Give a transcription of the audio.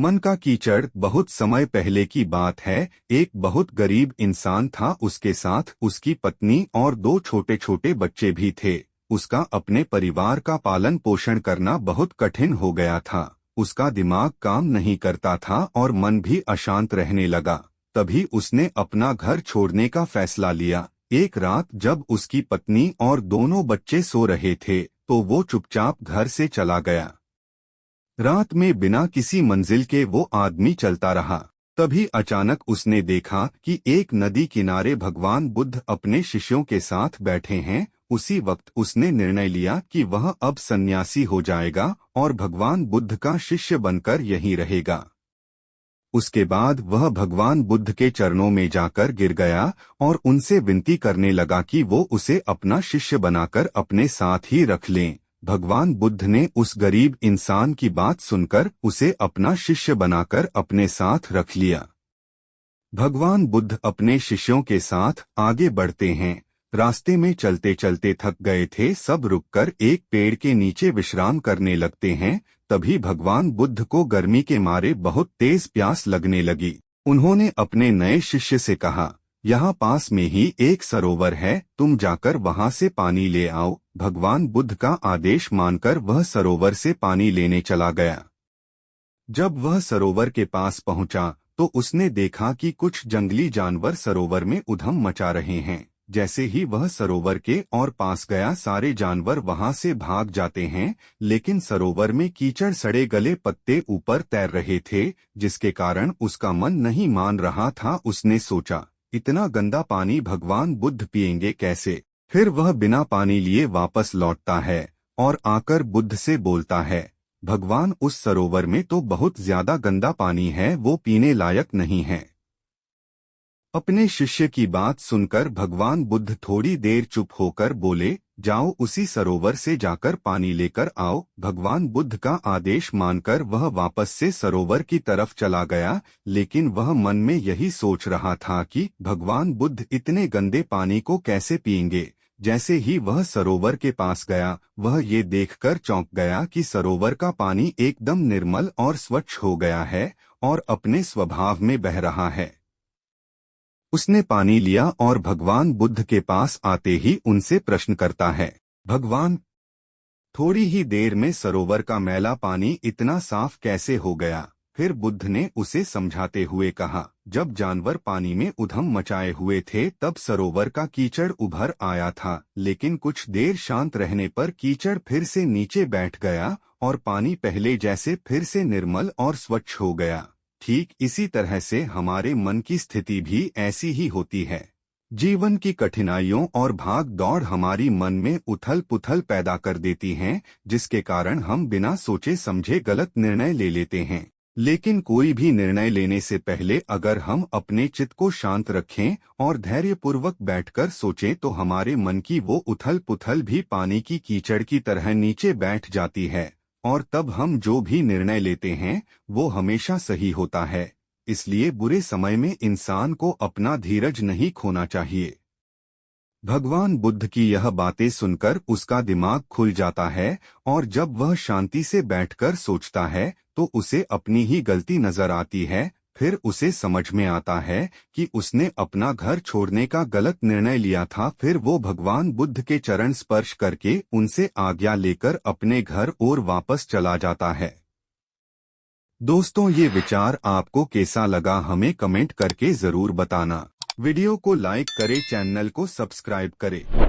मन का कीचड़। बहुत समय पहले की बात है। एक बहुत गरीब इंसान था। उसके साथ उसकी पत्नी और दो छोटे छोटे बच्चे भी थे। उसका अपने परिवार का पालन पोषण करना बहुत कठिन हो गया था। उसका दिमाग काम नहीं करता था और मन भी अशांत रहने लगा। तभी उसने अपना घर छोड़ने का फैसला लिया। एक रात जब उसकी पत्नी और दोनों बच्चे सो रहे थे तो वो चुपचाप घर से चला गया। रात में बिना किसी मंजिल के वो आदमी चलता रहा। तभी अचानक उसने देखा कि एक नदी किनारे भगवान बुद्ध अपने शिष्यों के साथ बैठे हैं। उसी वक्त उसने निर्णय लिया कि वह अब सन्यासी हो जाएगा और भगवान बुद्ध का शिष्य बनकर यहीं रहेगा। उसके बाद वह भगवान बुद्ध के चरणों में जाकर गिर गया और उनसे विनती करने लगा कि वो उसे अपना शिष्य बनाकर अपने साथ ही रख लें। भगवान बुद्ध ने उस गरीब इंसान की बात सुनकर उसे अपना शिष्य बनाकर अपने साथ रख लिया। भगवान बुद्ध अपने शिष्यों के साथ आगे बढ़ते हैं। रास्ते में चलते चलते थक गए थे। सब रुककर एक पेड़ के नीचे विश्राम करने लगते हैं। तभी भगवान बुद्ध को गर्मी के मारे बहुत तेज प्यास लगने लगी। उन्होंने अपने नए शिष्य से कहा, यहाँ पास में ही एक सरोवर है, तुम जाकर वहाँ से पानी ले आओ। भगवान बुद्ध का आदेश मानकर वह सरोवर से पानी लेने चला गया। जब वह सरोवर के पास पहुंचा तो उसने देखा कि कुछ जंगली जानवर सरोवर में उधम मचा रहे हैं। जैसे ही वह सरोवर के और पास गया, सारे जानवर वहां से भाग जाते हैं। लेकिन सरोवर में कीचड़, सड़े गले पत्ते ऊपर तैर रहे थे, जिसके कारण उसका मन नहीं मान रहा था। उसने सोचा, इतना गंदा पानी भगवान बुद्ध पिएंगे कैसे? फिर वह बिना पानी लिए वापस लौटता है और आकर बुद्ध से बोलता है, भगवान, उस सरोवर में तो बहुत ज्यादा गंदा पानी है, वो पीने लायक नहीं है। अपने शिष्य की बात सुनकर भगवान बुद्ध थोड़ी देर चुप होकर बोले, जाओ उसी सरोवर से जाकर पानी लेकर आओ। भगवान बुद्ध का आदेश मानकर वह वापस से सरोवर की तरफ चला गया। लेकिन वह मन में यही सोच रहा था कि भगवान बुद्ध इतने गंदे पानी को कैसे पिएंगे। जैसे ही वह सरोवर के पास गया, वह ये देखकर चौंक गया कि सरोवर का पानी एकदम निर्मल और स्वच्छ हो गया है और अपने स्वभाव में बह रहा है। उसने पानी लिया और भगवान बुद्ध के पास आते ही उनसे प्रश्न करता है, भगवान, थोड़ी ही देर में सरोवर का मैला पानी इतना साफ कैसे हो गया? फिर बुद्ध ने उसे समझाते हुए कहा, जब जानवर पानी में उधम मचाए हुए थे तब सरोवर का कीचड़ उभर आया था, लेकिन कुछ देर शांत रहने पर कीचड़ फिर से नीचे बैठ गया और पानी पहले जैसे फिर से निर्मल और स्वच्छ हो गया। ठीक इसी तरह से हमारे मन की स्थिति भी ऐसी ही होती है। जीवन की कठिनाइयों और भाग दौड़ हमारी मन में उथल पुथल पैदा कर देती हैं, जिसके कारण हम बिना सोचे समझे गलत निर्णय ले लेते हैं। लेकिन कोई भी निर्णय लेने से पहले अगर हम अपने चित्त को शांत रखें और धैर्यपूर्वक बैठकर सोचें तो हमारे मन की वो उथल पुथल भी पानी की कीचड़ की तरह नीचे बैठ जाती है और तब हम जो भी निर्णय लेते हैं वो हमेशा सही होता है। इसलिए बुरे समय में इंसान को अपना धीरज नहीं खोना चाहिए। भगवान बुद्ध की यह बातें सुनकर उसका दिमाग खुल जाता है और जब वह शांति से बैठकर सोचता है तो उसे अपनी ही गलती नजर आती है। फिर उसे समझ में आता है कि उसने अपना घर छोड़ने का गलत निर्णय लिया था। फिर वो भगवान बुद्ध के चरण स्पर्श करके उनसे आज्ञा लेकर अपने घर और वापस चला जाता है। दोस्तों, ये विचार आपको कैसा लगा हमें कमेंट करके जरूर बताना। वीडियो को लाइक करें, चैनल को सब्सक्राइब करें।